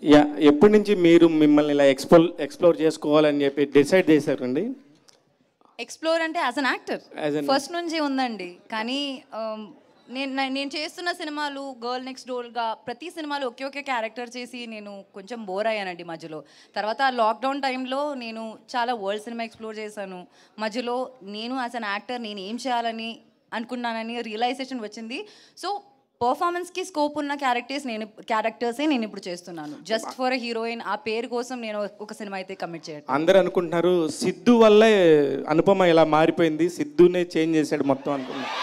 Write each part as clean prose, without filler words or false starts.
Yeah ఎప్పటి నుంచి మీరు మిమ్మల్ని ఇలా ఎక్స్ప్లోర్ చేసుకోవాలని చెప్పి డిసైడ్ చేశారండి? ఎక్స్ప్లోర్ అంటే యాజ్ అన్ యాక్టర్ ఫస్ట్ నుంచి ఉందండి. కానీ నేను చేస్తున్న సినిమాలు గర్ల్ నెక్స్ట్ డోర్గా ప్రతి సినిమాలు ఒకే క్యారెక్టర్ చేసి నేను కొంచెం బోర్ అయ్యానండి మధ్యలో. తర్వాత లాక్డౌన్ టైంలో నేను చాలా వరల్డ్ సినిమా ఎక్స్ప్లోర్ చేశాను. మధ్యలో నేను యాజ్ అన్ యాక్టర్ నేను ఏం చేయాలని అనుకున్నానని రియలైజేషన్ వచ్చింది. సో పర్ఫార్మెన్స్కి స్కోప్ ఉన్న క్యారెక్టర్సే నేను ఇప్పుడు చేస్తున్నాను. జస్ట్ ఫర్ ఎ హీరోయిన్ ఆ పేరు కోసం నేను ఒక సినిమా అయితే కమిట్ చేయను. అందరూ అనుకుంటున్నారు సిద్ధు వల్లే అనుపమ ఇలా మారిపోయింది, సిద్ధునే చేంజ్ చేశాడు మొత్తం అనుకున్నారు.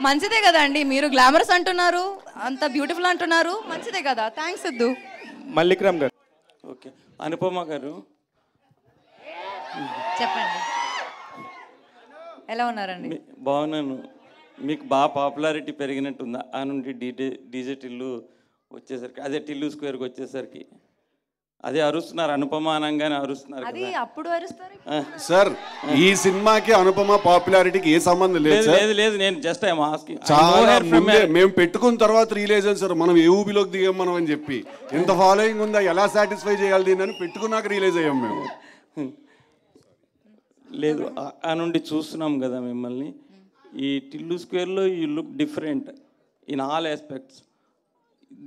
మంచిదే కదా అండి, మీరు గ్లామరస్ అంటున్నారు, అంత బ్యూటిఫుల్ అంటున్నారు, మంచిదే కదా. థ్యాంక్స్ సిద్ధు. మల్లిక్రామ్ గారు. ఓకే, అనుపమ గారు చెప్పండి, ఎలా ఉన్నారండి? బాగున్నాను. మీకు బాగా పాపులారిటీ పెరిగినట్టుందా ఆ నుండి డీజే టిల్లు వచ్చేసరికి, అదే టిల్లు స్క్వేర్కి వచ్చేసరికి? అదే అరుస్తున్నారు, అనుపమ అనగానే అరుస్తున్నారు. అది అప్పుడు అరుస్తారు సార్. ఈ సినిమాకి అనుపమ పాపులారిటీకి ఏ సంబంధం లేదు. లేదు నేను జస్ట్ చాలా మేము పెట్టుకున్న తర్వాత రిలీజ్ అయ్యాం సార్. మనం ఏ ఊబిలోకి దిగాం మనం అని చెప్పి, ఎంత ఫాలోయింగ్ ఉందా, ఎలా సాటిస్ఫై చేయాలి దీన్ని అని పెట్టుకున్నాక రిలీజ్ అయ్యాం మేము. లేదు ఆ నుండి చూస్తున్నాం కదా మిమ్మల్ని. ఈ టిల్లు స్క్వేర్లో you look different in all aspects.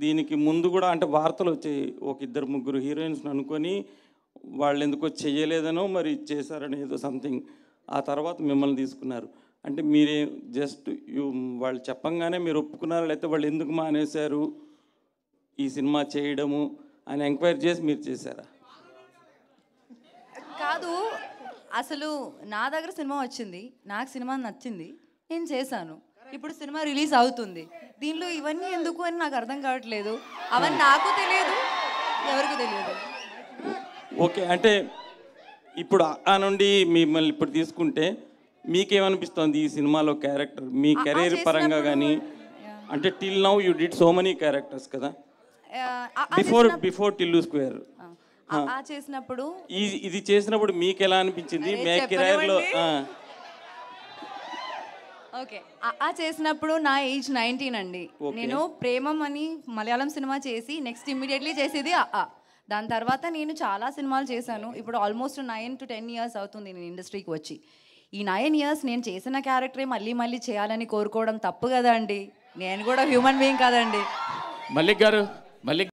దీనికి ముందు కూడా అంటే వార్తలు వచ్చాయి, ఒక ఇద్దరు ముగ్గురు హీరోయిన్స్ అనుకొని వాళ్ళు ఎందుకో చెయ్యలేదనో మరి చేశారని ఏదో సంథింగ్. ఆ తర్వాత మిమ్మల్ని తీసుకున్నారు. అంటే మీరే జస్ట్ వాళ్ళు చెప్పంగానే మీరు ఒప్పుకున్నారు, లేకపోతే వాళ్ళు ఎందుకు మానేశారు ఈ సినిమా చేయడము అని ఎంక్వైరీ చేసి మీరు చేశారా? కాదు, అసలు నా దగ్గర సినిమా వచ్చింది, నాకు సినిమా నచ్చింది, నేను చేశాను. ఇప్పుడు సినిమా రిలీజ్ అవుతుంది, దీనిలో ఇవన్నీ ఎందుకు అని నాకు అర్థం కావట్లేదు. అవన్నీ నాకు తెలియదు, ఎవరికి తెలియదు. ఓకే, అంటే ఇప్పుడు ఆ నుండి మిమ్మల్ని ఇప్పుడు తీసుకుంటే మీకేమనిపిస్తుంది ఈ సినిమాలో క్యారెక్టర్ మీ కెరీర్ పరంగా కానీ? అంటే till now you did so many characters కదా బిఫోర్ టిల్లు స్క్వేర్. చేసినప్పుడు ఇది చేసినప్పుడు మీకు ఎలా అనిపించింది మీ కెరీర్లో? ఓకే, చేసినప్పుడు నా ఏజ్ 19 అండి. నేను ప్రేమం అని మలయాళం సినిమా చేసి నెక్స్ట్ ఇమ్మీడియట్లీ చేసేది దాని తర్వాత నేను చాలా సినిమాలు చేశాను. ఇప్పుడు ఆల్మోస్ట్ 9 to 10 years అవుతుంది నేను ఇండస్ట్రీకి వచ్చి. ఈ 9 years నేను చేసిన క్యారెక్టరే మళ్ళీ చేయాలని కోరుకోవడం తప్పు కదా అండి. నేను కూడా హ్యూమన్ బీయింగ్ కదండి. మల్లిక్ గారు